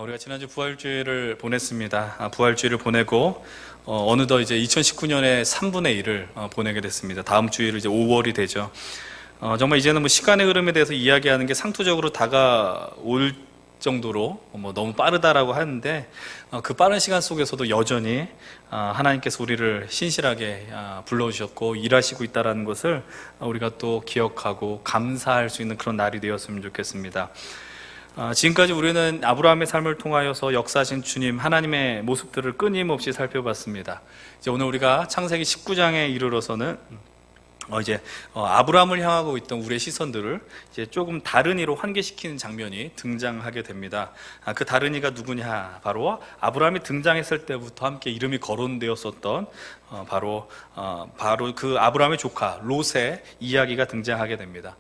우리가 지난주 부활주일을 보냈습니다. 부활주일을 보내고 어느덧 이제 2019년의 3분의 1을 보내게 됐습니다. 다음 주일은 이제 5월이 되죠. 정말 이제는 뭐 시간의 흐름에 대해서 이야기하는 게 상투적으로 다가올 정도로 너무 빠르다라고 하는데, 그 빠른 시간 속에서도 여전히 하나님께서 우리를 신실하게 불러주셨고 일하시고 있다는 것을 우리가 또 기억하고 감사할 수 있는 그런 날이 되었으면 좋겠습니다. 지금까지 우리는 아브라함의 삶을 통하여서 역사하신 주님 하나님의 모습들을 끊임없이 살펴봤습니다. 이제 오늘 우리가 창세기 19장에 이르러서는 이제 아브라함을 향하고 있던 우리의 시선들을 이제 조금 다른 이로 환기시키는 장면이 등장하게 됩니다. 그 다른 이가 누구냐? 바로 아브라함이 등장했을 때부터 함께 이름이 거론되었었던 바로 그 아브라함의 조카 롯의 이야기가 등장하게 됩니다.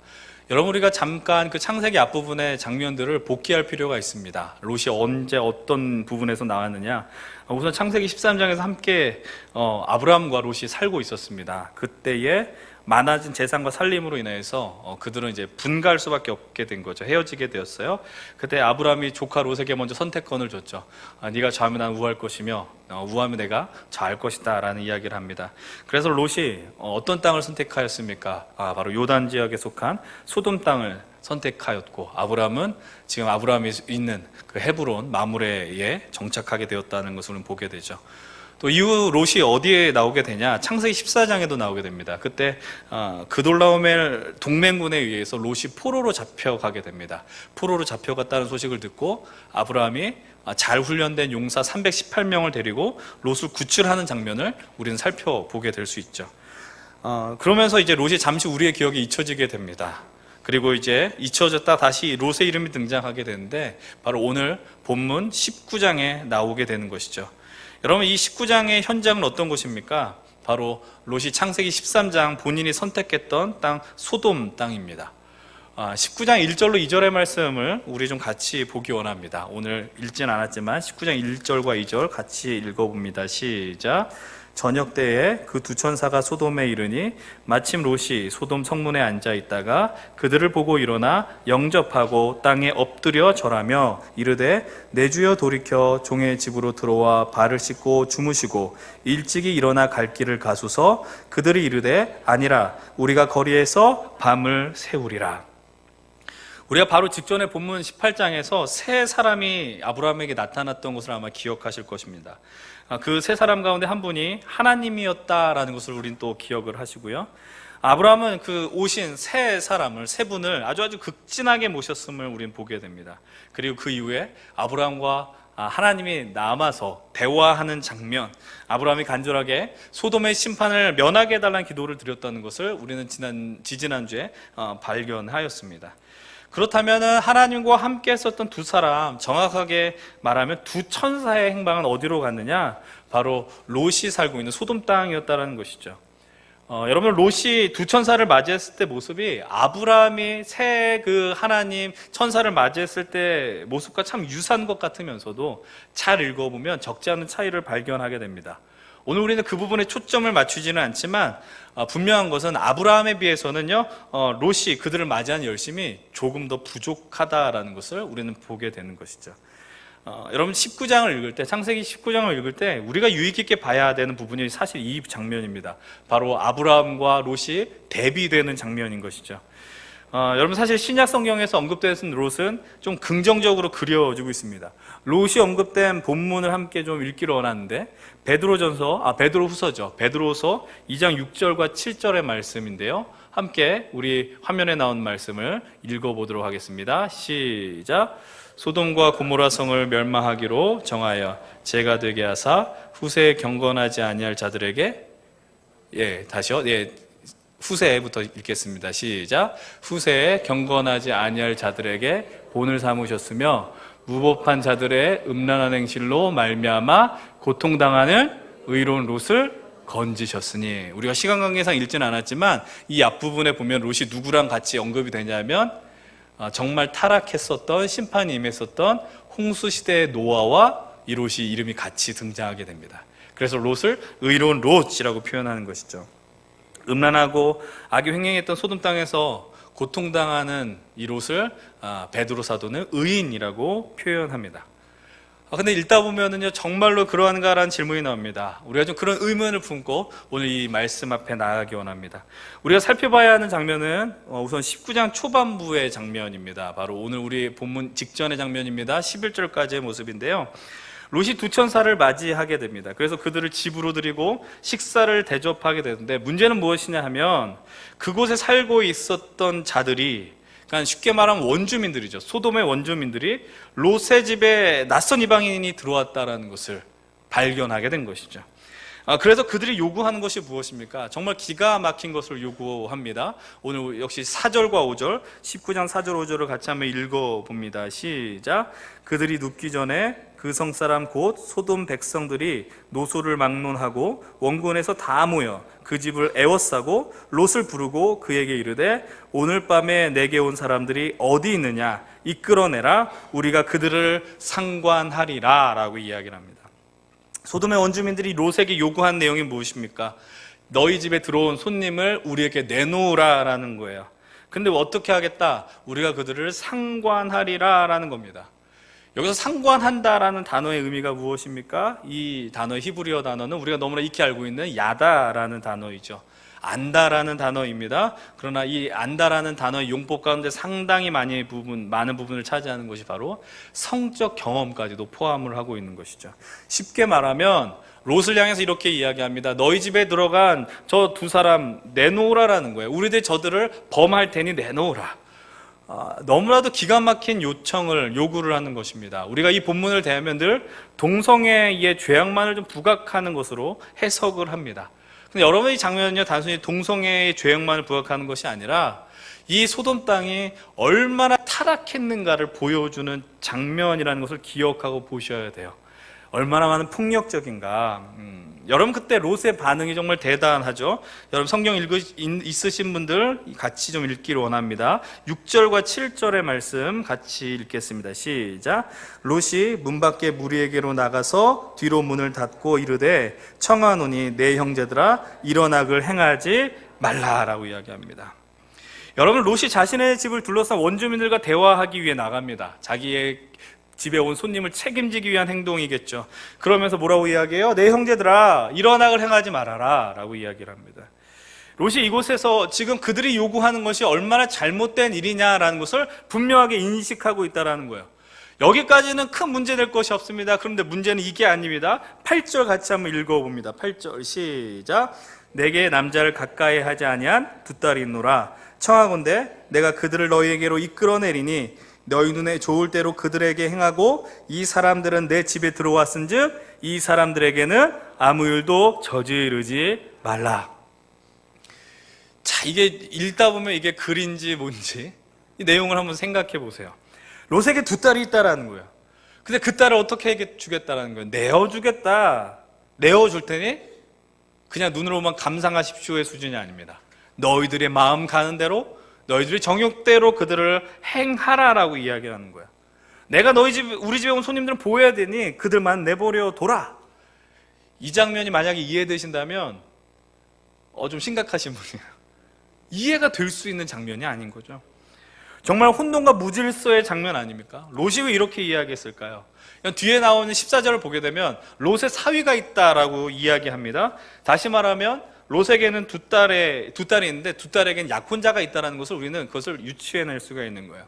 여러분, 우리가 잠깐 그 창세기 앞부분의 장면들을 복기할 필요가 있습니다. 롯이 언제 어떤 부분에서 나왔느냐? 우선 창세기 13장에서 함께 아브라함과 롯이 살고 있었습니다. 그때에 많아진 재산과 살림으로 인해서 그들은 이제 분가할 수밖에 없게 된 거죠. 헤어지게 되었어요. 그때 아브라함이 조카 롯에게 먼저 선택권을 줬죠. 네가 좌하면 난 우할 것이며 우하면 내가 좌할 것이다 라는 이야기를 합니다. 그래서 롯이 어떤 땅을 선택하였습니까? 바로 요단 지역에 속한 소돔 땅을 선택하였고, 아브라함은 지금 아브라함이 있는 그 헤브론 마므레에 정착하게 되었다는 것을 보게 되죠. 또 이후 롯이 어디에 나오게 되냐? 창세기 14장에도 나오게 됩니다. 그때 그돌라오멜 동맹군에 의해서 롯이 포로로 잡혀가게 됩니다. 포로로 잡혀갔다는 소식을 듣고 아브라함이 잘 훈련된 용사 318명을 데리고 롯을 구출하는 장면을 우리는 살펴보게 될 수 있죠. 그러면서 이제 롯이 잠시 우리의 기억에 잊혀지게 됩니다. 그리고 이제 잊혀졌다 다시 롯의 이름이 등장하게 되는데, 바로 오늘 본문 19장에 나오게 되는 것이죠. 여러분, 이 19장의 현장은 어떤 곳입니까? 바로 롯이 창세기 13장 본인이 선택했던 땅 소돔 땅입니다. 19장 1절로 2절의 말씀을 우리 좀 같이 보기 원합니다. 오늘 읽진 않았지만 19장 1절과 2절 같이 읽어봅니다. 시작. 저녁 때에 그 두 천사가 소돔에 이르니 마침 롯이 소돔 성문에 앉아 있다가 그들을 보고 일어나 영접하고 땅에 엎드려 절하며 이르되 내 주여 돌이켜 종의 집으로 들어와 발을 씻고 주무시고 일찍이 일어나 갈 길을 가소서. 그들이 이르되 아니라 우리가 거리에서 밤을 새우리라. 우리가 바로 직전에 본문 18장에서 세 사람이 아브라함에게 나타났던 것을 아마 기억하실 것입니다. 그 세 사람 가운데 한 분이 하나님이었다라는 것을 우린 또 기억을 하시고요. 아브라함은 그 오신 세 사람을, 세 분을 아주 극진하게 모셨음을 우린 보게 됩니다. 그리고 그 이후에 아브라함과 하나님이 남아서 대화하는 장면, 아브라함이 간절하게 소돔의 심판을 면하게 해달라는 기도를 드렸다는 것을 우리는 지지난주에 발견하였습니다. 그렇다면 하나님과 함께 했었던 두 사람, 정확하게 말하면 두 천사의 행방은 어디로 갔느냐? 바로 롯이 살고 있는 소돔 땅이었다는 것이죠. 여러분, 롯이 두 천사를 맞이했을 때 모습이 아브라함이 새 그 하나님 천사를 맞이했을 때 모습과 참 유사한 것 같으면서도 잘 읽어보면 적지 않은 차이를 발견하게 됩니다. 오늘 우리는 그 부분에 초점을 맞추지는 않지만 분명한 것은 아브라함에 비해서는요, 롯이 그들을 맞이한 열심이 조금 더 부족하다라는 것을 우리는 보게 되는 것이죠. 여러분, 19장을 읽을 때, 창세기 19장을 읽을 때 우리가 유의 깊게 봐야 되는 부분이 사실 이 장면입니다. 바로 아브라함과 롯이 대비되는 장면인 것이죠. 여러분, 사실 신약 성경에서 언급되는 롯은 좀 긍정적으로 그려지고 있습니다. 롯이 언급된 본문을 함께 좀 읽기를 원하는데, 베드로후서죠. 베드로후서 2장 6절과 7절의 말씀인데요. 함께 우리 화면에 나온 말씀을 읽어보도록 하겠습니다. 시작. 소돔과 고모라 성을 멸망하기로 정하여 죄가 되게 하사 후세에 경건하지 아니할 자들에게, 다시요. 후세부터 읽겠습니다. 시작. 후세에 경건하지 아니할 자들에게 본을 삼으셨으며 무법한 자들의 음란한 행실로 말미암아 고통당하는 의로운 롯을 건지셨으니. 우리가 시간 관계상 읽지는 않았지만 이 앞부분에 보면 롯이 누구랑 같이 언급이 되냐면 정말 타락했었던, 심판이 임했었던 홍수시대의 노아와 이 롯이 이름이 같이 등장하게 됩니다. 그래서 롯을 의로운 롯이라고 표현하는 것이죠. 음란하고 악이 횡행했던 소돔 땅에서 고통당하는 이 롯을 베드로 사도는 의인이라고 표현합니다. 근데 읽다 보면은요, 정말로 그러한가라는 질문이 나옵니다. 우리가 좀 그런 의문을 품고 오늘 이 말씀 앞에 나아가기 원합니다. 우리가 살펴봐야 하는 장면은 우선 19장 초반부의 장면입니다. 바로 오늘 우리 본문 직전의 장면입니다. 11절까지의 모습인데요. 롯이 두 천사를 맞이하게 됩니다. 그래서 그들을 집으로 들이고 식사를 대접하게 되는데, 문제는 무엇이냐 하면 그곳에 살고 있었던 자들이, 그러니까 쉽게 말하면 원주민들이죠. 소돔의 원주민들이 롯의 집에 낯선 이방인이 들어왔다라는 것을 발견하게 된 것이죠. 그래서 그들이 요구하는 것이 무엇입니까? 정말 기가 막힌 것을 요구합니다. 오늘 역시 4절과 5절, 19장 4절 5절을 같이 한번 읽어봅니다. 시작. 그들이 눕기 전에 그 성사람 곧 소돔 백성들이 노소를 막론하고 원군에서 다 모여 그 집을 애워싸고 롯을 부르고 그에게 이르되 오늘 밤에 내게 온 사람들이 어디 있느냐 이끌어내라 우리가 그들을 상관하리라 라고 이야기를 합니다. 소돔의 원주민들이 롯에게 요구한 내용이 무엇입니까? 너희 집에 들어온 손님을 우리에게 내놓으라 라는 거예요. 근데 어떻게 하겠다? 우리가 그들을 상관하리라 라는 겁니다. 여기서 상관한다라는 단어의 의미가 무엇입니까? 이 단어, 히브리어 단어는 우리가 너무나 익히 알고 있는 야다라는 단어이죠. 안다라는 단어입니다. 그러나 이 안다라는 단어의 용법 가운데 상당히 많은 부분을 차지하는 것이 바로 성적 경험까지도 포함을 하고 있는 것이죠. 쉽게 말하면 롯을 향해서 이렇게 이야기합니다. 너희 집에 들어간 저 두 사람 내놓으라라는 거예요. 우리들 저들을 범할 테니 내놓으라. 너무나도 기가 막힌 요구를 하는 것입니다. 우리가 이 본문을 대하면 늘 동성애의 죄악만을 좀 부각하는 것으로 해석을 합니다. 근데 여러분, 이 장면은요, 단순히 동성애의 죄악만을 부각하는 것이 아니라 이 소돔 땅이 얼마나 타락했는가를 보여주는 장면이라는 것을 기억하고 보셔야 돼요. 얼마나 많은 폭력적인가. 여러분, 그때 롯의 반응이 정말 대단하죠. 여러분, 성경 있으신 분들 같이 좀 읽기를 원합니다. 6절과 7절의 말씀 같이 읽겠습니다. 시작. 롯이 문 밖에 무리에게로 나가서 뒤로 문을 닫고 이르되 청하노니 내 형제들아 일어나글 행하지 말라라고 이야기합니다. 여러분, 롯이 자신의 집을 둘러싼 원주민들과 대화하기 위해 나갑니다. 자기의 집에 온 손님을 책임지기 위한 행동이겠죠. 그러면서 뭐라고 이야기해요? 내 형제들아 일어나글 행하지 말아라 라고 이야기를 합니다. 롯이 이곳에서 지금 그들이 요구하는 것이 얼마나 잘못된 일이냐라는 것을 분명하게 인식하고 있다는 거예요. 여기까지는 큰 문제 될 것이 없습니다. 그런데 문제는 이게 아닙니다. 8절 같이 한번 읽어봅니다. 8절 시작. 내게 남자를 가까이 하지 아니한 두 딸이 있노라. 청하건대 내가 그들을 너희에게로 이끌어내리니 너희 눈에 좋을 대로 그들에게 행하고 이 사람들은 내 집에 들어왔은즉 이 사람들에게는 아무 일도 저지르지 말라. 자, 이게 읽다 보면 이게 글인지 뭔지 이 내용을 한번 생각해 보세요. 롯에게 두 딸이 있다라는 거예요. 근데 그 딸을 어떻게 주겠다라는 거예요? 내어주겠다. 내어줄 테니 그냥 눈으로만 감상하십시오의 수준이 아닙니다. 너희들의 마음 가는 대로 너희들이 정욕대로 그들을 행하라라고 이야기하는 거야. 내가 우리 집에 온 손님들은 보호해야 되니 그들만 내버려 둬라. 이 장면이 만약에 이해되신다면 좀 심각하신 분이에요. 이해가 될 수 있는 장면이 아닌 거죠. 정말 혼돈과 무질서의 장면 아닙니까? 롯이 왜 이렇게 이야기했을까요? 뒤에 나오는 14절을 보게 되면 롯의 사위가 있다라고 이야기합니다. 다시 말하면 롯에게는 두 딸이 있는데 두 딸에게는 약혼자가 있다는 것을 우리는 그것을 유추해낼 수가 있는 거예요.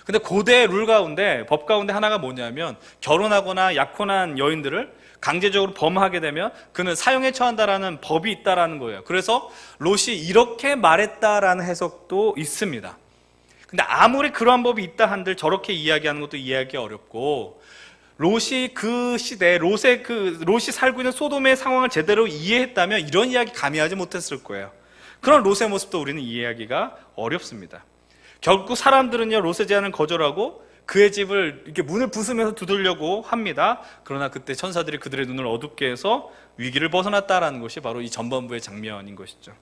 근데 고대 룰 가운데, 법 가운데 하나가 뭐냐면 결혼하거나 약혼한 여인들을 강제적으로 범하게 되면 그는 사형에 처한다라는 법이 있다라는 거예요. 그래서 롯이 이렇게 말했다라는 해석도 있습니다. 근데 아무리 그러한 법이 있다 한들 저렇게 이야기하는 것도 이해하기 어렵고, 롯이 그 시대에 롯이 살고 있는 소돔의 상황을 제대로 이해했다면 이런 이야기 감히 하지 못했을 거예요. 그런 롯의 모습도 우리는 이해하기가 어렵습니다. 결국 사람들은요, 롯의 제안을 거절하고 그의 집을 이렇게 문을 부수면서 두들려고 합니다. 그러나 그때 천사들이 그들의 눈을 어둡게 해서 위기를 벗어났다라는 것이 바로 이 전반부의 장면인 것이죠.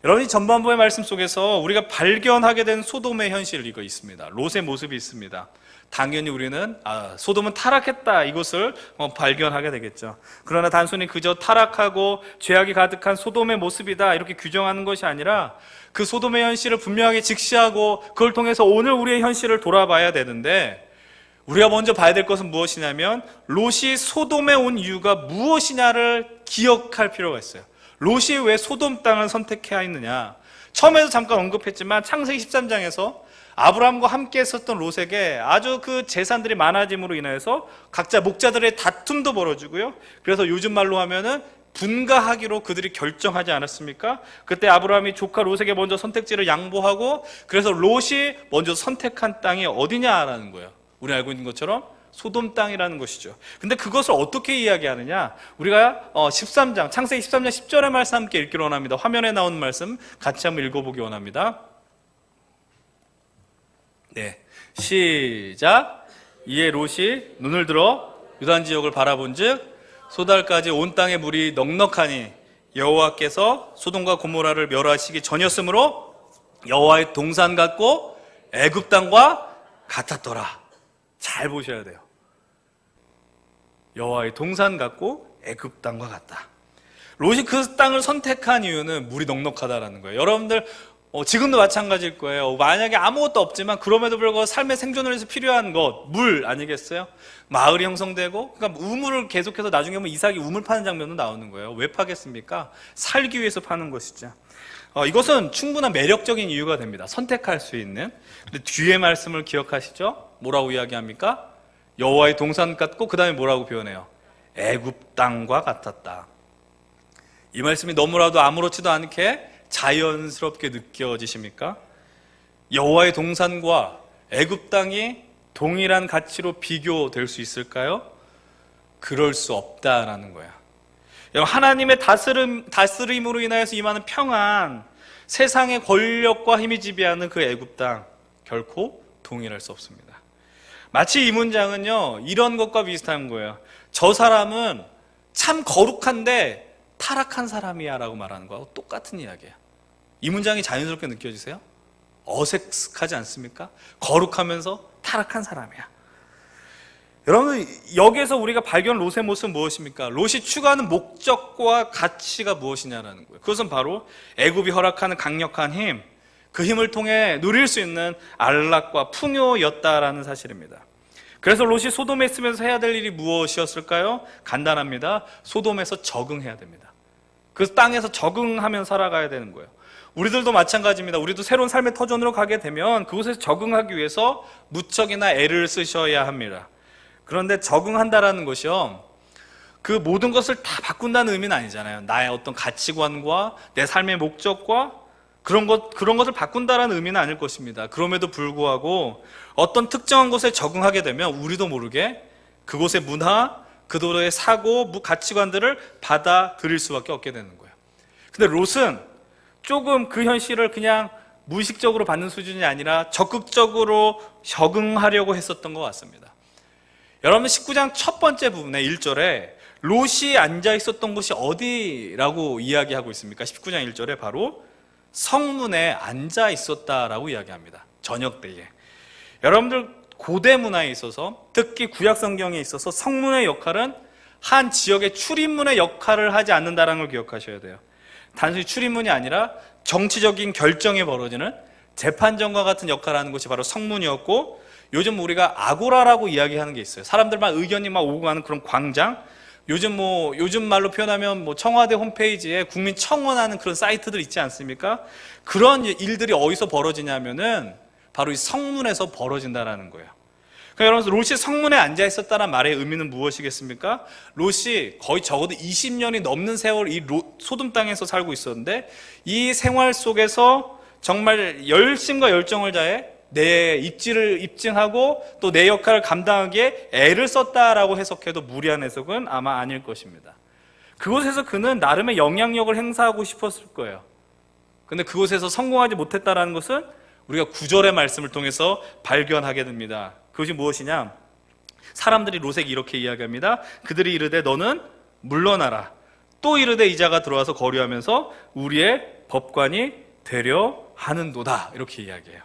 여러분, 이 전반부의 말씀 속에서 우리가 발견하게 된 소돔의 현실 이거 있습니다. 롯의 모습이 있습니다. 당연히 우리는 소돔은 타락했다 이것을 발견하게 되겠죠. 그러나 단순히 그저 타락하고 죄악이 가득한 소돔의 모습이다 이렇게 규정하는 것이 아니라 그 소돔의 현실을 분명하게 직시하고 그걸 통해서 오늘 우리의 현실을 돌아봐야 되는데, 우리가 먼저 봐야 될 것은 무엇이냐면 롯이 소돔에 온 이유가 무엇이냐를 기억할 필요가 있어요. 롯이 왜 소돔 땅을 선택해야 했느냐? 처음에도 잠깐 언급했지만 창세기 13장에서 아브라함과 함께 했었던 롯에게 아주 그 재산들이 많아짐으로 인해서 각자 목자들의 다툼도 벌어지고요. 그래서 요즘 말로 하면은 분가하기로 그들이 결정하지 않았습니까? 그때 아브라함이 조카 롯에게 먼저 선택지를 양보하고 그래서 롯이 먼저 선택한 땅이 어디냐라는 거예요. 우리 알고 있는 것처럼 소돔 땅이라는 것이죠. 근데 그것을 어떻게 이야기하느냐? 우리가 13장, 창세기 13장 10절의 말씀 함께 읽기를 원합니다. 화면에 나오는 말씀 같이 한번 읽어보기 원합니다. 네, 시작. 이에 롯이 눈을 들어 유단 지역을 바라본즉 소달까지 온 땅의 물이 넉넉하니 여호와께서 소돔과 고모라를 멸하시기 전이었으므로 여호와의 동산 같고 애굽 땅과 같았더라. 잘 보셔야 돼요. 여호와의 동산 같고 애굽 땅과 같다. 롯이 그 땅을 선택한 이유는 물이 넉넉하다라는 거예요. 여러분들 지금도 마찬가지일 거예요. 만약에 아무것도 없지만 그럼에도 불구하고 삶의 생존을 위해서 필요한 것, 물 아니겠어요? 마을이 형성되고, 그러니까 우물을 계속해서 나중에 보면 이삭이 우물 파는 장면도 나오는 거예요. 왜 파겠습니까? 살기 위해서 파는 것이죠. 이것은 충분한 매력적인 이유가 됩니다. 선택할 수 있는. 근데 뒤에 말씀을 기억하시죠? 뭐라고 이야기합니까? 여호와의 동산 같고 그 다음에 뭐라고 표현해요? 애굽 땅과 같았다. 이 말씀이 너무나도 아무렇지도 않게 자연스럽게 느껴지십니까? 여호와의 동산과 애굽 땅이 동일한 가치로 비교될 수 있을까요? 그럴 수 없다라는 거야. 하나님의 다스림으로 인하여서 임하는 평안, 세상의 권력과 힘이 지배하는 그 애굽 땅 결코 동일할 수 없습니다. 마치 이 문장은요 이런 것과 비슷한 거예요. 저 사람은 참 거룩한데 타락한 사람이야 라고 말하는 거하고 똑같은 이야기예요. 이 문장이 자연스럽게 느껴지세요? 어색하지 않습니까? 거룩하면서 타락한 사람이야. 여러분, 여기에서 우리가 발견한 롯의 모습은 무엇입니까? 롯이 추구하는 목적과 가치가 무엇이냐라는 거예요. 그것은 바로 애굽이 허락하는 강력한 힘, 그 힘을 통해 누릴 수 있는 안락과 풍요였다라는 사실입니다. 그래서 롯이 소돔에 있으면서 해야 될 일이 무엇이었을까요? 간단합니다. 소돔에서 적응해야 됩니다. 그 땅에서 적응하며 살아가야 되는 거예요. 우리들도 마찬가지입니다. 우리도 새로운 삶의 터전으로 가게 되면 그곳에서 적응하기 위해서 무척이나 애를 쓰셔야 합니다. 그런데 적응한다라는 것이요, 그 모든 것을 다 바꾼다는 의미는 아니잖아요. 나의 어떤 가치관과 내 삶의 목적과 그런 것을 바꾼다라는 의미는 아닐 것입니다. 그럼에도 불구하고 어떤 특정한 곳에 적응하게 되면 우리도 모르게 그곳의 문화, 그들의 사고, 가치관들을 받아들일 수밖에 없게 되는 거예요. 근데 롯은 조금 그 현실을 그냥 무의식적으로 받는 수준이 아니라 적극적으로 적응하려고 했었던 것 같습니다. 여러분, 19장 첫 번째 부분에 1절에 롯이 앉아 있었던 곳이 어디라고 이야기하고 있습니까? 19장 1절에 바로 성문에 앉아 있었다라고 이야기합니다. 저녁 때에. 여러분들, 고대 문화에 있어서, 특히 구약 성경에 있어서 성문의 역할은 한 지역의 출입문의 역할을 하지 않는다는 걸 기억하셔야 돼요. 단순히 출입문이 아니라 정치적인 결정이 벌어지는 재판정과 같은 역할을 하는 곳이 바로 성문이었고, 요즘 우리가 아고라라고 이야기하는 게 있어요. 사람들만 의견이 막 오고 가는 그런 광장. 요즘 말로 표현하면 청와대 홈페이지에 국민 청원하는 그런 사이트들 있지 않습니까? 그런 일들이 어디서 벌어지냐면은 바로 이 성문에서 벌어진다라는 거예요. 그러니까 여러분, 롯이 성문에 앉아 있었다는 말의 의미는 무엇이겠습니까? 롯이 거의 적어도 20년이 넘는 세월 이 소돔 땅에서 살고 있었는데, 이 생활 속에서 정말 열심과 열정을 다해 내 입지를 입증하고 또 내 역할을 감당하기에 애를 썼다라고 해석해도 무리한 해석은 아마 아닐 것입니다. 그곳에서 그는 나름의 영향력을 행사하고 싶었을 거예요. 근데 그곳에서 성공하지 못했다라는 것은 우리가 9절의 말씀을 통해서 발견하게 됩니다. 그것이 무엇이냐? 사람들이 롯에게 이렇게 이야기합니다. 그들이 이르되 너는 물러나라. 또 이르되 이자가 들어와서 거류하면서 우리의 법관이 되려 하는도다. 이렇게 이야기해요.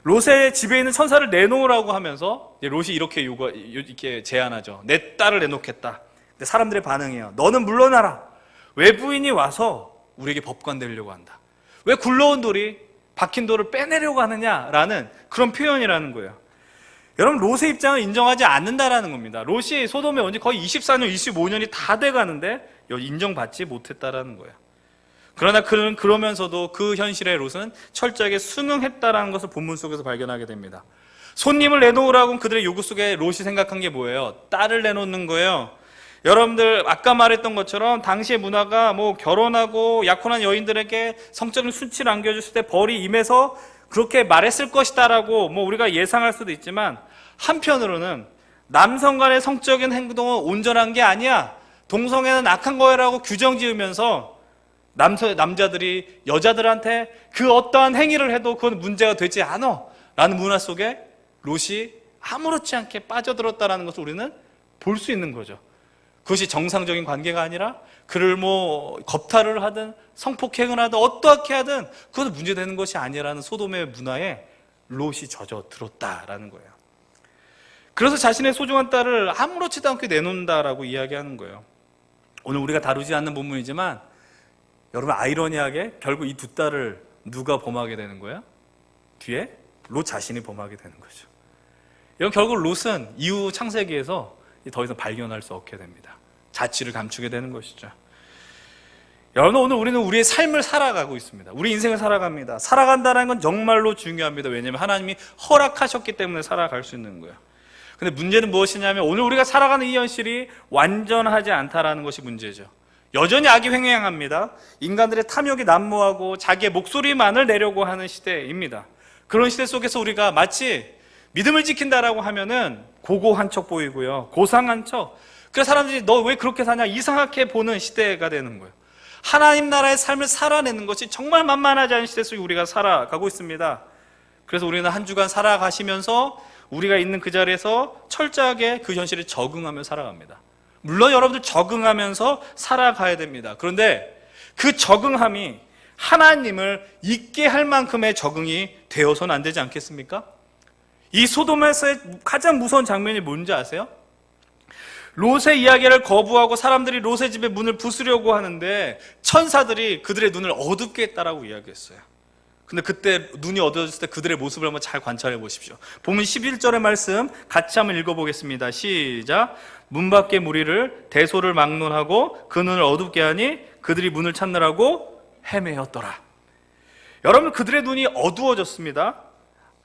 롯의 집에 있는 천사를 내놓으라고 하면서 롯이 이렇게 제안하죠. 내 딸을 내놓겠다. 근데 사람들의 반응이에요. 너는 물러나라. 외부인이 와서 우리에게 법관 되려고 한다. 왜 굴러온 돌이 박힌 돌을 빼내려고 하느냐라는 그런 표현이라는 거예요. 여러분, 롯의 입장을 인정하지 않는다라는 겁니다. 롯이 소돔에 온 지 거의 24년, 25년이 다 돼가는데 인정받지 못했다라는 거예요. 그러나 그는 그러면서도 그 현실에 롯은 철저하게 순응했다라는 것을 본문 속에서 발견하게 됩니다. 손님을 내놓으라고 그들의 요구 속에 롯이 생각한 게 뭐예요? 딸을 내놓는 거예요. 여러분들 아까 말했던 것처럼 당시의 문화가 결혼하고 약혼한 여인들에게 성적인 수치를 안겨줬을 때 벌이 임해서 그렇게 말했을 것이다라고 우리가 예상할 수도 있지만, 한편으로는 남성 간의 성적인 행동은 온전한 게 아니야, 동성애는 악한 거야라고 규정 지으면서 남자들이 여자들한테 그 어떠한 행위를 해도 그건 문제가 되지 않아 라는 문화 속에 롯이 아무렇지 않게 빠져들었다는 것을 우리는 볼 수 있는 거죠. 그것이 정상적인 관계가 아니라 그를 겁탈을 하든 성폭행을 하든 어떻게 하든 그것은 문제되는 것이 아니라는 소돔의 문화에 롯이 젖어들었다라는 거예요. 그래서 자신의 소중한 딸을 아무렇지도 않게 내놓는다라고 이야기하는 거예요. 오늘 우리가 다루지 않는 본문이지만 여러분, 아이러니하게 결국 이 두 딸을 누가 범하게 되는 거야? 뒤에 롯 자신이 범하게 되는 거죠. 이건 결국 롯은 이후 창세기에서 더 이상 발견할 수 없게 됩니다. 자취를 감추게 되는 것이죠. 여러분, 오늘 우리는 우리의 삶을 살아가고 있습니다. 우리 인생을 살아갑니다. 살아간다는 건 정말로 중요합니다. 왜냐하면 하나님이 허락하셨기 때문에 살아갈 수 있는 거예요. 근데 문제는 무엇이냐면 오늘 우리가 살아가는 이 현실이 완전하지 않다라는 것이 문제죠. 여전히 악이 횡행합니다. 인간들의 탐욕이 난무하고 자기의 목소리만을 내려고 하는 시대입니다. 그런 시대 속에서 우리가 마치 믿음을 지킨다라고 하면은 고고한 척 보이고요, 고상한 척. 그래서 사람들이 너 왜 그렇게 사냐 이상하게 보는 시대가 되는 거예요. 하나님 나라의 삶을 살아내는 것이 정말 만만하지 않은 시대 속에 우리가 살아가고 있습니다. 그래서 우리는 한 주간 살아가시면서 우리가 있는 그 자리에서 철저하게 그 현실에 적응하며 살아갑니다. 물론 여러분들 적응하면서 살아가야 됩니다. 그런데 그 적응함이 하나님을 잊게 할 만큼의 적응이 되어서는 안 되지 않겠습니까? 이 소돔에서의 가장 무서운 장면이 뭔지 아세요? 롯의 이야기를 거부하고 사람들이 롯의 집에 문을 부수려고 하는데 천사들이 그들의 눈을 어둡게 했다라고 이야기했어요. 근데 그때 눈이 어두워졌을 때 그들의 모습을 한번 잘 관찰해 보십시오. 본문 11절의 말씀 같이 한번 읽어보겠습니다. 시작. 문 밖의 무리를 대소를 막론하고 그 눈을 어둡게 하니 그들이 문을 찾느라고 헤매었더라. 여러분, 그들의 눈이 어두워졌습니다.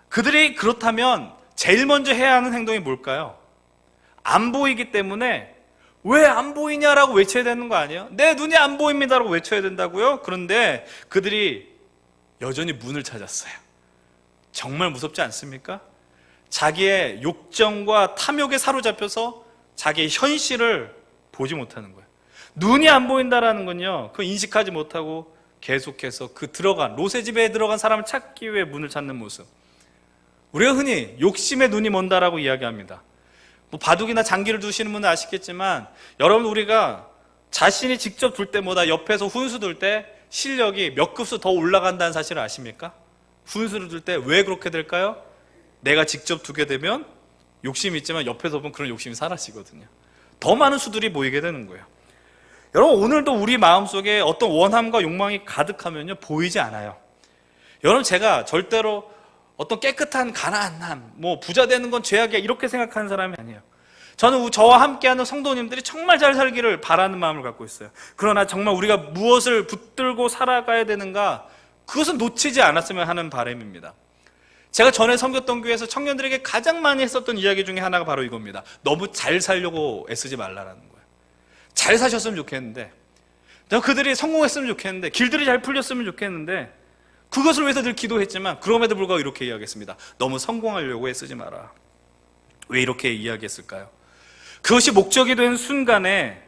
그들이 그렇다면 제일 먼저 해야 하는 행동이 뭘까요? 안 보이기 때문에 왜 안 보이냐라고 외쳐야 되는 거 아니에요? 내 눈이 안 보입니다라고 외쳐야 된다고요? 그런데 그들이 여전히 문을 찾았어요. 정말 무섭지 않습니까? 자기의 욕정과 탐욕에 사로잡혀서 자기의 현실을 보지 못하는 거예요. 눈이 안 보인다라는 건요, 그걸 인식하지 못하고 계속해서 롯의 집에 들어간 사람을 찾기 위해 문을 찾는 모습. 우리가 흔히 욕심의 눈이 먼다라고 이야기합니다. 바둑이나 장기를 두시는 분은 아시겠지만 여러분, 우리가 자신이 직접 둘 때보다 옆에서 훈수 둘 때 실력이 몇 급수 더 올라간다는 사실을 아십니까? 훈수를 둘 때 왜 그렇게 될까요? 내가 직접 두게 되면 욕심이 있지만 옆에서 보면 그런 욕심이 사라지거든요. 더 많은 수들이 모이게 되는 거예요. 여러분, 오늘도 우리 마음속에 어떤 원함과 욕망이 가득하면요, 보이지 않아요. 여러분, 제가 절대로 어떤 깨끗한 가난함, 부자 되는 건 죄악이야 이렇게 생각하는 사람이 아니에요. 저는 저와 함께하는 성도님들이 정말 잘 살기를 바라는 마음을 갖고 있어요. 그러나 정말 우리가 무엇을 붙들고 살아가야 되는가, 그것은 놓치지 않았으면 하는 바람입니다. 제가 전에 섬겼던 교회에서 청년들에게 가장 많이 했었던 이야기 중에 하나가 바로 이겁니다. 너무 잘 살려고 애쓰지 말라는 거예요. 잘 사셨으면 좋겠는데, 그들이 성공했으면 좋겠는데, 길들이 잘 풀렸으면 좋겠는데, 그것을 위해서 늘 기도했지만 그럼에도 불구하고 이렇게 이야기했습니다. 너무 성공하려고 애쓰지 마라. 왜 이렇게 이야기했을까요? 그것이 목적이 된 순간에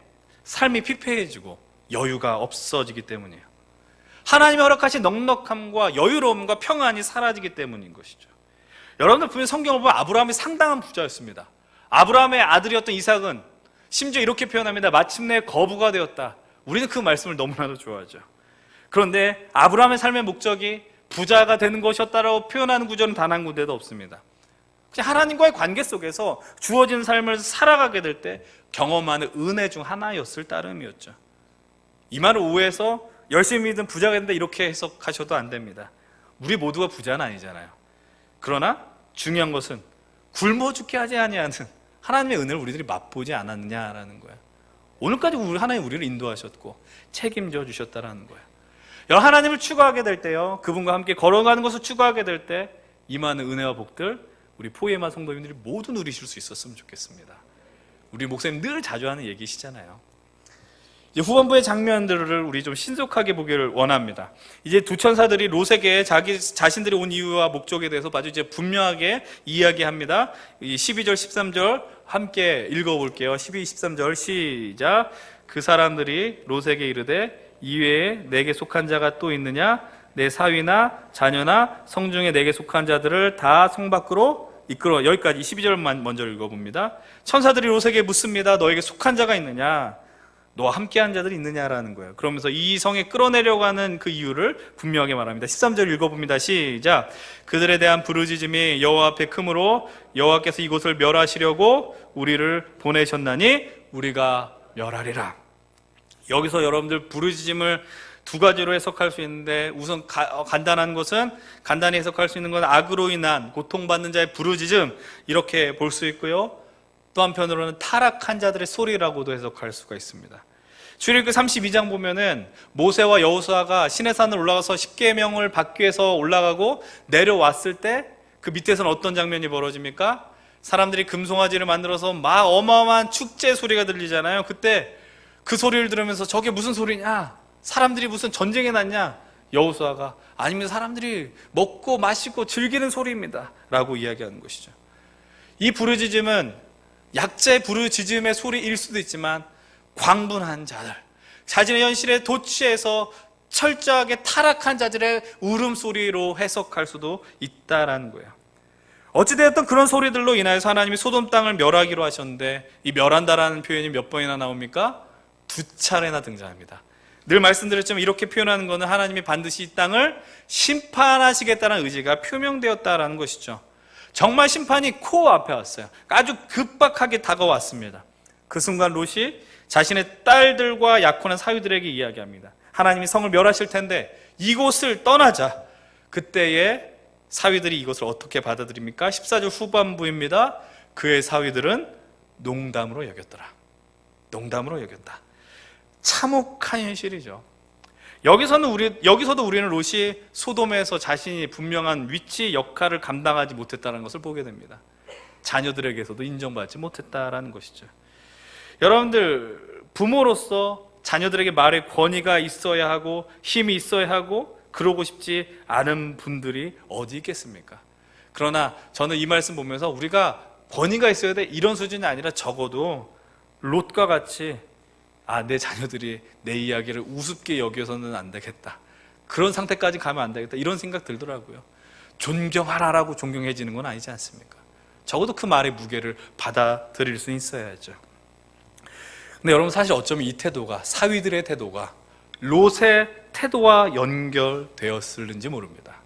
삶이 피폐해지고 여유가 없어지기 때문이에요. 하나님이 허락하신 넉넉함과 여유로움과 평안이 사라지기 때문인 것이죠. 여러분들 분명히 성경을 보면 아브라함이 상당한 부자였습니다. 아브라함의 아들이었던 이삭은 심지어 이렇게 표현합니다. 마침내 거부가 되었다. 우리는 그 말씀을 너무나도 좋아하죠. 그런데 아브라함의 삶의 목적이 부자가 되는 것이었다라고 표현하는 구절은 단 한 군데도 없습니다. 그냥 하나님과의 관계 속에서 주어진 삶을 살아가게 될 때 경험하는 은혜 중 하나였을 따름이었죠. 이 말을 오해해서 열심히 믿은 부자가 된다 이렇게 해석하셔도 안 됩니다. 우리 모두가 부자는 아니잖아요. 그러나 중요한 것은 굶어 죽게 하지 아니하는 하나님의 은혜를 우리들이 맛보지 않았느냐라는 거예요. 오늘까지 하나님 우리를 인도하셨고 책임져 주셨다라는 거예요. 여러분, 하나님을 추구하게 될 때요, 그분과 함께 걸어가는 것을 추구하게 될 때 이 많은 은혜와 복들 우리 포에마 성도님들이 모두 누리실 수 있었으면 좋겠습니다. 우리 목사님 늘 자주 하는 얘기시잖아요. 이제 후반부의 장면들을 우리 좀 신속하게 보기를 원합니다. 이제 두 천사들이 롯에게 자신들이 온 이유와 목적에 대해서 아주 이제 분명하게 이야기합니다. 이 12절, 13절 함께 읽어볼게요. 12, 13절 시작. 그 사람들이 롯에게 이르되 이외에 내게 속한 자가 또 있느냐? 내 사위나 자녀나 성중에 내게 속한 자들을 다 성 밖으로 이끌어. 여기까지 12절만 먼저 읽어봅니다. 천사들이 롯에게 묻습니다. 너에게 속한 자가 있느냐? 너와 함께한 자들이 있느냐라는 거예요. 그러면서 이 성에 끌어내려고 하는 그 이유를 분명하게 말합니다. 13절 읽어봅니다. 시작. 그들에 대한 부르짖음이 여호와 앞에 크므로 여호와께서 이곳을 멸하시려고 우리를 보내셨나니 우리가 멸하리라. 여기서 여러분들 부르짖음을 두 가지로 해석할 수 있는데, 우선 간단히 해석할 수 있는 건 악으로 인한 고통받는 자의 부르짖음, 이렇게 볼 수 있고요. 또 한편으로는 타락한 자들의 소리라고도 해석할 수가 있습니다. 출애굽기 32장 보면은 모세와 여호수아가 시내산을 올라가서 십계명을 받기 위해서 올라가고 내려왔을 때 그 밑에서는 어떤 장면이 벌어집니까? 사람들이 금송아지를 만들어서 막 어마어마한 축제 소리가 들리잖아요. 그때 그 소리를 들으면서 저게 무슨 소리냐? 사람들이 무슨 전쟁에 났냐? 여호수아가 아니면 사람들이 먹고 마시고 즐기는 소리입니다 라고 이야기하는 것이죠. 이 부르짖음은 약자의 부르짖음의 소리일 수도 있지만 광분한 자들, 자신의 현실에 도취해서 철저하게 타락한 자들의 울음소리로 해석할 수도 있다라는 거예요. 어찌되었든 그런 소리들로 인하여서 하나님이 소돔 땅을 멸하기로 하셨는데, 이 멸한다라는 표현이 몇 번이나 나옵니까? 2차례나 등장합니다. 늘 말씀드렸지만 이렇게 표현하는 것은 하나님이 반드시 이 땅을 심판하시겠다는 의지가 표명되었다라는 것이죠. 정말 심판이 코앞에 왔어요. 아주 급박하게 다가왔습니다. 그 순간 롯이 자신의 딸들과 약혼한 사위들에게 이야기합니다. 하나님이 성을 멸하실 텐데 이곳을 떠나자. 그때에 사위들이 이것을 어떻게 받아들입니까? 14절 후반부입니다. 그의 사위들은 농담으로 여겼더라. 농담으로 여겼다. 참혹한 현실이죠. 여기서도 우리는 롯이 소돔에서 자신이 분명한 위치, 역할을 감당하지 못했다는 것을 보게 됩니다. 자녀들에게서도 인정받지 못했다라는 것이죠. 여러분들, 부모로서 자녀들에게 말의 권위가 있어야 하고 힘이 있어야 하고 그러고 싶지 않은 분들이 어디 있겠습니까? 그러나 저는 이 말씀 보면서 우리가 권위가 있어야 돼 이런 수준이 아니라 적어도 롯과 같이 내 자녀들이 내 이야기를 우습게 여겨서는 안 되겠다, 그런 상태까지 가면 안 되겠다, 이런 생각 들더라고요. 존경하라라고 존경해지는 건 아니지 않습니까? 적어도 그 말의 무게를 받아들일 수 있어야죠. 근데 여러분, 사실 어쩌면 이 태도가, 사위들의 태도가 롯의 태도와 연결되었을는지 모릅니다.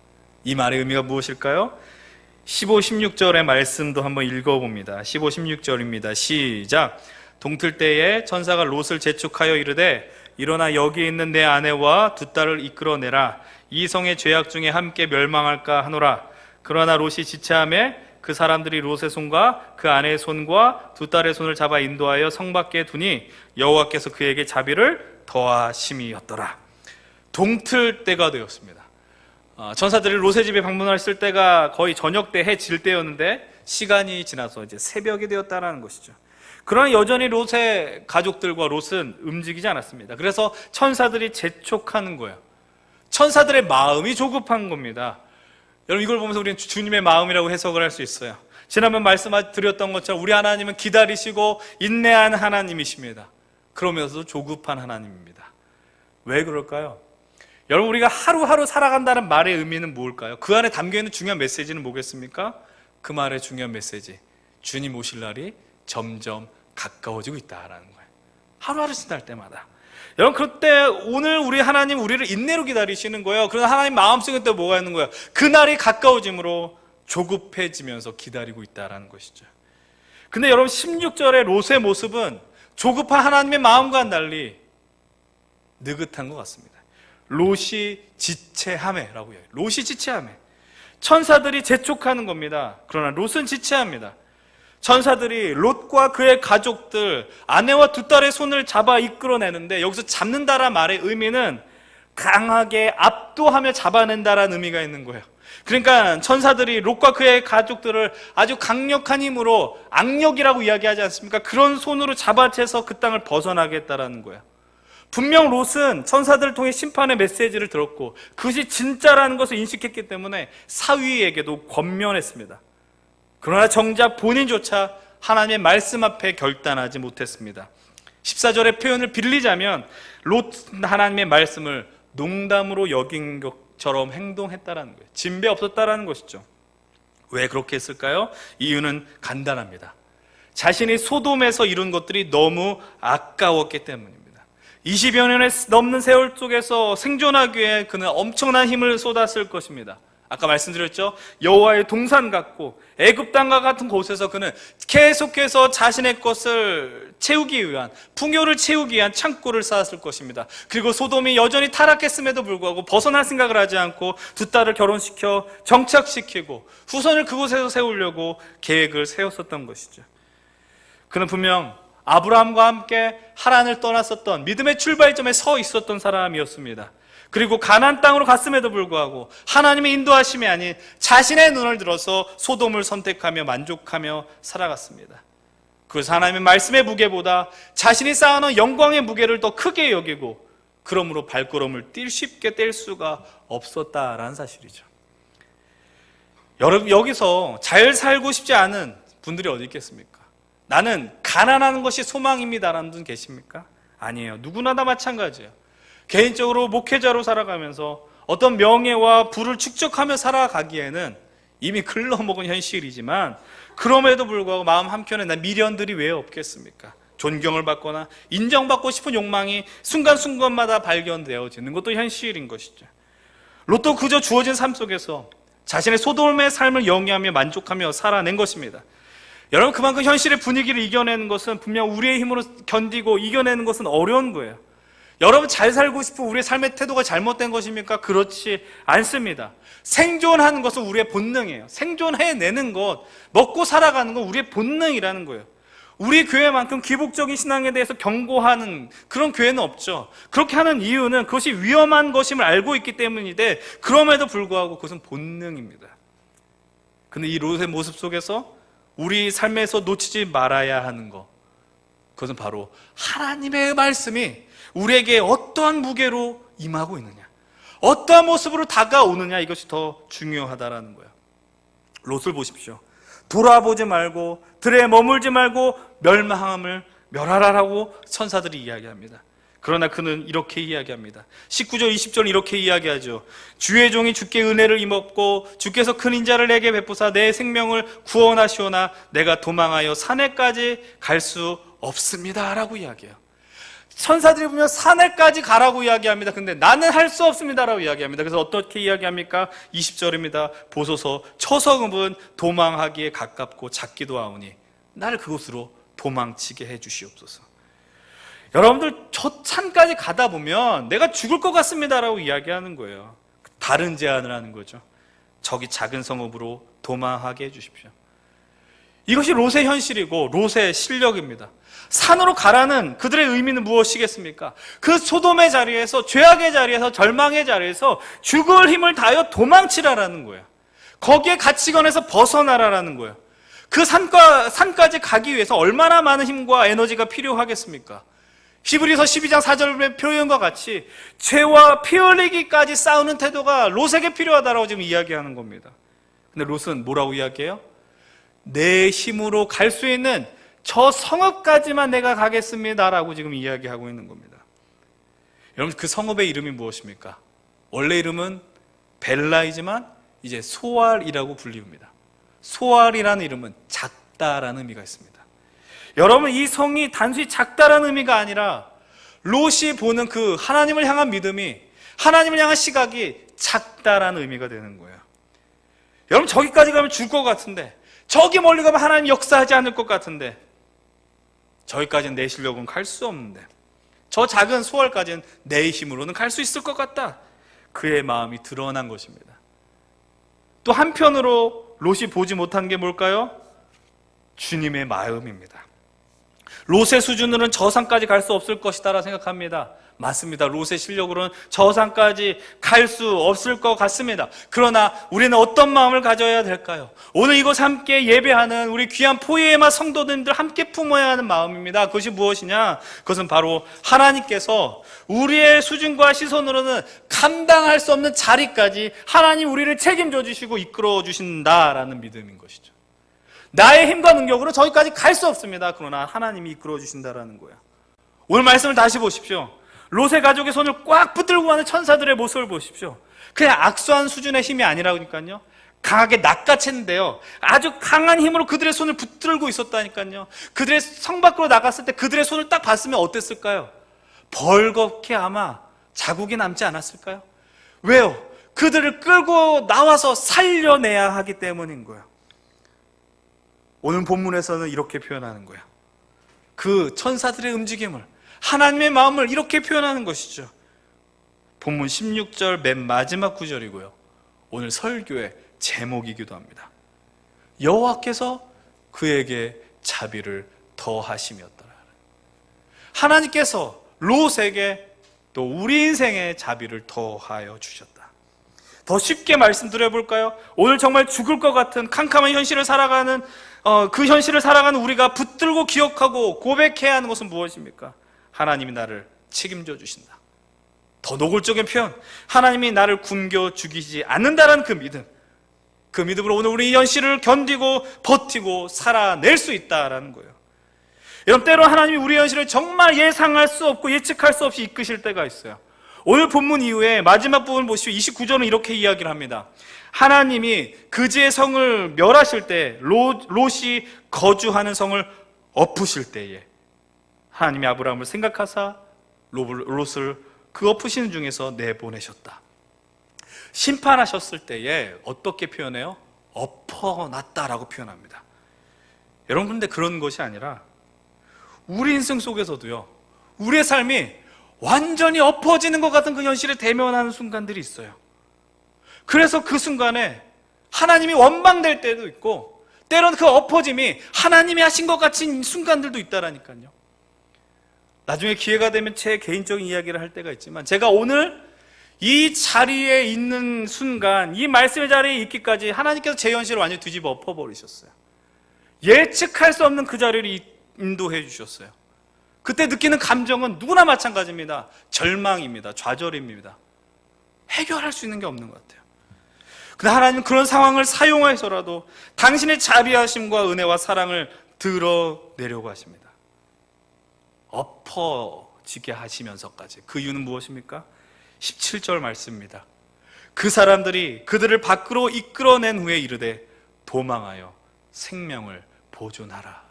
이 말의 의미가 무엇일까요? 15, 16절의 말씀도 한번 읽어봅니다. 15, 16절입니다. 시작. 동틀 때에 천사가 롯을 재촉하여 이르되 일어나 여기 있는 내 아내와 두 딸을 이끌어내라. 이 성의 죄악 중에 함께 멸망할까 하노라. 그러나 롯이 지체하매 그 사람들이 롯의 손과 그 아내의 손과 두 딸의 손을 잡아 인도하여 성 밖에 두니 여호와께서 그에게 자비를 더하심이었더라. 동틀 때가 되었습니다. 천사들이 롯의 집에 방문했을 때가 거의 저녁 때, 해 질 때였는데 시간이 지나서 이제 새벽이 되었다는 것이죠. 그러나 여전히 롯의 가족들과 롯은 움직이지 않았습니다. 그래서 천사들이 재촉하는 거예요. 천사들의 마음이 조급한 겁니다. 여러분, 이걸 보면서 우리는 주님의 마음이라고 해석을 할 수 있어요. 지난번 말씀드렸던 것처럼 우리 하나님은 기다리시고 인내한 하나님이십니다. 그러면서도 조급한 하나님입니다. 왜 그럴까요? 여러분, 우리가 하루하루 살아간다는 말의 의미는 뭘까요? 그 안에 담겨있는 중요한 메시지는 뭐겠습니까? 그 말의 중요한 메시지, 주님 오실 날이 점점 가까워지고 있다라는 거예요. 하루하루 지날 때마다. 여러분, 그때 오늘 우리 하나님 우리를 인내로 기다리시는 거예요. 그러나 하나님 마음속에 또 뭐가 있는 거예요? 그날이 가까워짐으로 조급해지면서 기다리고 있다라는 것이죠. 근데 여러분, 16절의 롯의 모습은 조급한 하나님의 마음과는 달리 느긋한 것 같습니다. 롯이 지체하매라고 해요. 롯이 지체하매. 천사들이 재촉하는 겁니다. 그러나 롯은 지체합니다. 천사들이 롯과 그의 가족들, 아내와 두 딸의 손을 잡아 이끌어내는데, 여기서 잡는다란 말의 의미는 강하게 압도하며 잡아낸다라는 의미가 있는 거예요. 그러니까 천사들이 롯과 그의 가족들을 아주 강력한 힘으로, 악력이라고 이야기하지 않습니까? 그런 손으로 잡아채서 그 땅을 벗어나게 했다라는 거예요. 분명 롯은 천사들을 통해 심판의 메시지를 들었고 그것이 진짜라는 것을 인식했기 때문에 사위에게도 권면했습니다. 그러나 정작 본인조차 하나님의 말씀 앞에 결단하지 못했습니다. 14절의 표현을 빌리자면 롯은 하나님의 말씀을 농담으로 여긴 것처럼 행동했다라는 거예요. 진배 없었다라는 것이죠. 왜 그렇게 했을까요? 이유는 간단합니다. 자신이 소돔에서 이룬 것들이 너무 아까웠기 때문입니다. 20여 년의 넘는 세월 속에서 생존하기 위해 그는 엄청난 힘을 쏟았을 것입니다. 아까 말씀드렸죠? 여호와의 동산 같고 애굽 땅과 같은 곳에서 그는 계속해서 자신의 것을 채우기 위한, 풍요를 채우기 위한 창고를 쌓았을 것입니다. 그리고 소돔이 여전히 타락했음에도 불구하고 벗어날 생각을 하지 않고 두 딸을 결혼시켜 정착시키고 후손을 그곳에서 세우려고 계획을 세웠었던 것이죠. 그는 분명 아브라함과 함께 하란을 떠났었던 믿음의 출발점에 서 있었던 사람이었습니다. 그리고 가나안 땅으로 갔음에도 불구하고 하나님의 인도하심이 아닌 자신의 눈을 들어서 소돔을 선택하며 만족하며 살아갔습니다. 그래서 하나님의 말씀의 무게보다 자신이 쌓아놓은 영광의 무게를 더 크게 여기고, 그러므로 발걸음을 쉽게 뗄 수가 없었다라는 사실이죠. 여러분, 여기서 잘 살고 싶지 않은 분들이 어디 있겠습니까? 나는 가난하는 것이 소망입니다라는 분 계십니까? 아니에요. 누구나 다 마찬가지예요. 개인적으로 목회자로 살아가면서 어떤 명예와 부를 축적하며 살아가기에는 이미 글러먹은 현실이지만, 그럼에도 불구하고 마음 한켠에 나 미련들이 왜 없겠습니까? 존경을 받거나 인정받고 싶은 욕망이 순간순간마다 발견되어지는 것도 현실인 것이죠. 롯도 그저 주어진 삶 속에서 자신의 소돔의 삶을 영위하며 만족하며 살아낸 것입니다. 여러분, 그만큼 현실의 분위기를 이겨내는 것은, 분명 우리의 힘으로 견디고 이겨내는 것은 어려운 거예요. 여러분, 잘 살고 싶은 우리의 삶의 태도가 잘못된 것입니까? 그렇지 않습니다. 생존하는 것은 우리의 본능이에요. 생존해내는 것, 먹고 살아가는 건 우리의 본능이라는 거예요. 우리 교회만큼 기복적인 신앙에 대해서 경고하는 그런 교회는 없죠. 그렇게 하는 이유는 그것이 위험한 것임을 알고 있기 때문인데, 그럼에도 불구하고 그것은 본능입니다. 근데 이 롯의 모습 속에서 우리 삶에서 놓치지 말아야 하는 것, 그것은 바로 하나님의 말씀이 우리에게 어떠한 무게로 임하고 있느냐, 어떠한 모습으로 다가오느냐, 이것이 더 중요하다라는 거예요. 롯을 보십시오. 돌아보지 말고 들에 머물지 말고 멸망함을 멸하라라고 천사들이 이야기합니다. 그러나 그는 이렇게 이야기합니다. 19절 20절 이렇게 이야기하죠. 주의 종이 주께 은혜를 입었고 주께서 큰 인자를 내게 베푸사 내 생명을 구원하시오나 내가 도망하여 산에까지 갈 수 없습니다 라고 이야기해요. 천사들이 보면 산에까지 가라고 이야기합니다. 근데 나는 할 수 없습니다 라고 이야기합니다. 그래서 어떻게 이야기합니까? 20절입니다. 보소서 처소금은 도망하기에 가깝고 작기도 하오니 나를 그곳으로 도망치게 해 주시옵소서. 여러분들, 저 산까지 가다 보면 내가 죽을 것 같습니다 라고 이야기하는 거예요. 다른 제안을 하는 거죠. 저기 작은 성읍으로 도망하게 해 주십시오. 이것이 롯의 현실이고 롯의 실력입니다. 산으로 가라는 그들의 의미는 무엇이겠습니까? 그 소돔의 자리에서, 죄악의 자리에서, 절망의 자리에서 죽을 힘을 다하여 도망치라라는 거예요. 거기에 가치관에서 벗어나라라는 거예요. 그 산까지 가기 위해서 얼마나 많은 힘과 에너지가 필요하겠습니까? 히브리서 12장 4절의 표현과 같이 죄와 피 흘리기까지 싸우는 태도가 롯에게 필요하다라고 지금 이야기하는 겁니다. 근데 롯은 뭐라고 이야기해요? 내 힘으로 갈 수 있는 저 성읍까지만 내가 가겠습니다라고 지금 이야기하고 있는 겁니다. 여러분, 그 성읍의 이름이 무엇입니까? 원래 이름은 벨라이지만 이제 소알이라고 불리웁니다. 소알이라는 이름은 작다라는 의미가 있습니다. 여러분, 이 성이 단순히 작다라는 의미가 아니라 롯이 보는 그 하나님을 향한 믿음이, 하나님을 향한 시각이 작다라는 의미가 되는 거예요. 여러분, 저기까지 가면 죽을 것 같은데, 저기 멀리 가면 하나님 역사하지 않을 것 같은데, 저기까지는 내 실력은 갈 수 없는데, 저 작은 소알까지는 내 힘으로는 갈 수 있을 것 같다. 그의 마음이 드러난 것입니다. 또 한편으로 롯이 보지 못한 게 뭘까요? 주님의 마음입니다. 롯의 수준으로는 저 산까지 갈 수 없을 것이다 생각합니다. 맞습니다. 롯의 실력으로는 저 산까지 갈 수 없을 것 같습니다. 그러나 우리는 어떤 마음을 가져야 될까요? 오늘 이곳 함께 예배하는 우리 귀한 포예마 성도님들 함께 품어야 하는 마음입니다. 그것이 무엇이냐? 그것은 바로 하나님께서 우리의 수준과 시선으로는 감당할 수 없는 자리까지 하나님 우리를 책임져 주시고 이끌어 주신다라는 믿음인 것이죠. 나의 힘과 능력으로 저기까지 갈 수 없습니다. 그러나 하나님이 이끌어 주신다라는 거예요. 오늘 말씀을 다시 보십시오. 롯의 가족의 손을 꽉 붙들고 가는 천사들의 모습을 보십시오. 그냥 악수한 수준의 힘이 아니라니까요. 강하게 낚아챘는데요. 아주 강한 힘으로 그들의 손을 붙들고 있었다니까요. 그들의 성 밖으로 나갔을 때 그들의 손을 딱 봤으면 어땠을까요? 벌겋게 아마 자국이 남지 않았을까요? 왜요? 그들을 끌고 나와서 살려내야 하기 때문인 거예요. 오늘 본문에서는 이렇게 표현하는 거예요. 그 천사들의 움직임을, 하나님의 마음을 이렇게 표현하는 것이죠. 본문 16절 맨 마지막 구절이고요. 오늘 설교의 제목이기도 합니다. 여호와께서 그에게 자비를 더하심이었더라. 하나님께서 롯에게 또 우리 인생에 자비를 더하여 주셨다. 더 쉽게 말씀드려 볼까요? 오늘 정말 죽을 것 같은 캄캄한 현실을 살아가는 그 현실을 살아가는 우리가 붙들고 기억하고 고백해야 하는 것은 무엇입니까? 하나님이 나를 책임져 주신다. 더 노골적인 표현, 하나님이 나를 굶겨 죽이지 않는다라는 그 믿음, 그 믿음으로 오늘 우리 이 현실을 견디고 버티고 살아낼 수 있다라는 거예요. 여러분, 때로 하나님이 우리 현실을 정말 예상할 수 없고 예측할 수 없이 이끄실 때가 있어요. 오늘 본문 이후에 마지막 부분 보시오. 29절은 이렇게 이야기를 합니다. 하나님이 그지의 성을 멸하실 때, 롯이 거주하는 성을 엎으실 때에 하나님이 아브라함을 생각하사 롯을 그 엎으시는 중에서 내보내셨다. 심판하셨을 때에 어떻게 표현해요? 엎어놨다라고 표현합니다. 여러분, 근데 그런 것이 아니라 우리 인생 속에서도요, 우리의 삶이 완전히 엎어지는 것 같은 그 현실에 대면하는 순간들이 있어요. 그래서 그 순간에 하나님이 원망될 때도 있고, 때로는 그 엎어짐이 하나님이 하신 것 같은 순간들도 있다라니까요. 나중에 기회가 되면 제 개인적인 이야기를 할 때가 있지만, 제가 오늘 이 자리에 있는 순간, 이 말씀의 자리에 있기까지 하나님께서 제 현실을 완전히 뒤집어 엎어버리셨어요. 예측할 수 없는 그 자리를 인도해 주셨어요. 그때 느끼는 감정은 누구나 마찬가지입니다. 절망입니다. 좌절입니다. 해결할 수 있는 게 없는 것 같아요. 근데 하나님은 그런 상황을 사용해서라도 당신의 자비하심과 은혜와 사랑을 드러내려고 하십니다. 엎어지게 하시면서까지. 그 이유는 무엇입니까? 17절 말씀입니다. 그 사람들이 그들을 밖으로 이끌어낸 후에 이르되 도망하여 생명을 보존하라.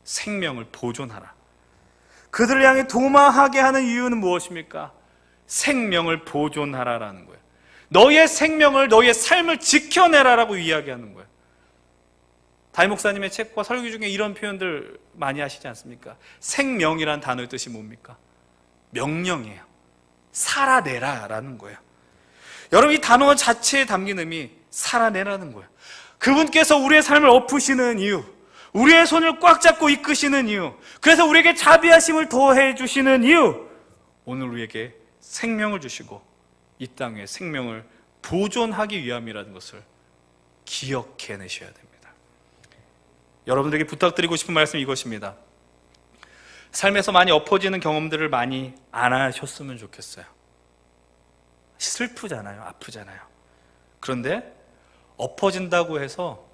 생명을 보존하라. 그들을 향해 도망하게 하는 이유는 무엇입니까? 생명을 보존하라라는 거예요. 너의 생명을, 너의 삶을 지켜내라라고 이야기하는 거예요. 다임 목사님의 책과 설교 중에 이런 표현들 많이 하시지 않습니까? 생명이란 단어의 뜻이 뭡니까? 명령이에요. 살아내라라는 거예요. 여러분, 이 단어 자체에 담긴 의미, 살아내라는 거예요. 그분께서 우리의 삶을 엎으시는 이유, 우리의 손을 꽉 잡고 이끄시는 이유, 그래서 우리에게 자비하심을 더해 주시는 이유, 오늘 우리에게 생명을 주시고 이 땅에 생명을 보존하기 위함이라는 것을 기억해내셔야 됩니다. 여러분들에게 부탁드리고 싶은 말씀이 이것입니다. 삶에서 많이 엎어지는 경험들을 많이 안 하셨으면 좋겠어요. 슬프잖아요. 아프잖아요. 그런데 엎어진다고 해서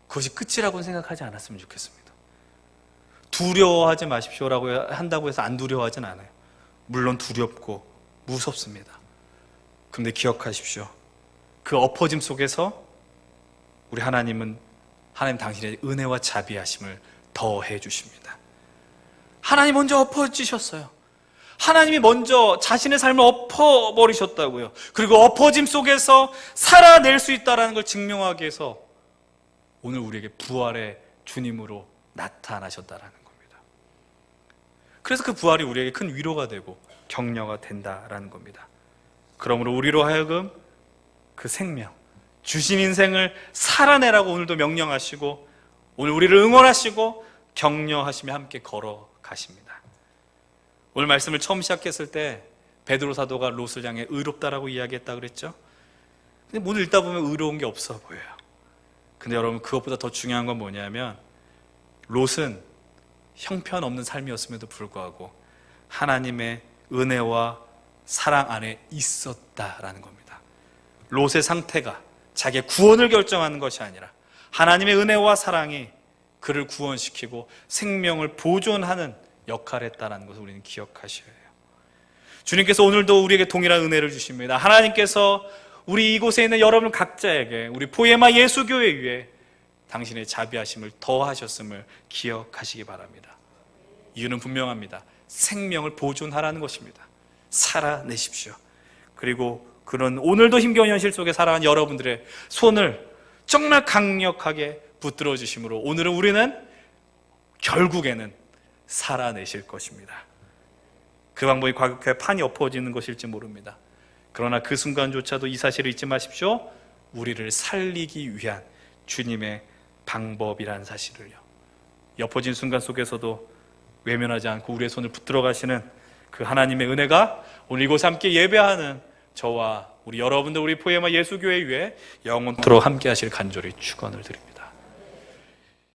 그것이 끝이라고는 생각하지 않았으면 좋겠습니다. 두려워하지 마십시오라고 한다고 해서 안 두려워하진 않아요. 물론 두렵고 무섭습니다. 그런데 기억하십시오. 그 엎어짐 속에서 우리 하나님 당신의 은혜와 자비하심을 더해 주십니다. 하나님 먼저 엎어지셨어요. 하나님이 먼저 자신의 삶을 엎어버리셨다고요. 그리고 엎어짐 속에서 살아낼 수 있다는 걸 증명하기 위해서 오늘 우리에게 부활의 주님으로 나타나셨다는 겁니다. 그래서 그 부활이 우리에게 큰 위로가 되고 격려가 된다라는 겁니다. 그러므로 우리로 하여금 그 생명, 주신 인생을 살아내라고 오늘도 명령하시고 오늘 우리를 응원하시고 격려하시며 함께 걸어가십니다. 오늘 말씀을 처음 시작했을 때 베드로 사도가 롯을 향해 의롭다라고 이야기했다 그랬죠. 근데 오늘 읽다 보면 의로운 게 없어 보여요. 근데 여러분, 그것보다 더 중요한 건 뭐냐면 롯은 형편없는 삶이었음에도 불구하고 하나님의 은혜와 사랑 안에 있었다라는 겁니다. 롯의 상태가 자기의 구원을 결정하는 것이 아니라 하나님의 은혜와 사랑이 그를 구원시키고 생명을 보존하는 역할을 했다는 것을 우리는 기억하셔야 해요. 주님께서 오늘도 우리에게 동일한 은혜를 주십니다. 하나님께서 우리 이곳에 있는 여러분 각자에게 우리 포에마 예수교회 위에 당신의 자비하심을 더하셨음을 기억하시기 바랍니다. 이유는 분명합니다. 생명을 보존하라는 것입니다. 살아내십시오. 그리고 그런 오늘도 힘겨운 현실 속에 살아가는 여러분들의 손을 정말 강력하게 붙들어 주심으로 오늘은 우리는 결국에는 살아내실 것입니다. 그 방법이 과격하게 판이 엎어지는 것일지 모릅니다. 그러나 그 순간조차도 이 사실을 잊지 마십시오. 우리를 살리기 위한 주님의 방법이라는 사실을요. 엎어진 순간 속에서도 외면하지 않고 우리의 손을 붙들어 가시는 그 하나님의 은혜가 오늘 이곳에 함께 예배하는 저와 우리 여러분들, 우리 포에마 예수교회 위에 영원토록 함께 하실 간절히 축원을 드립니다.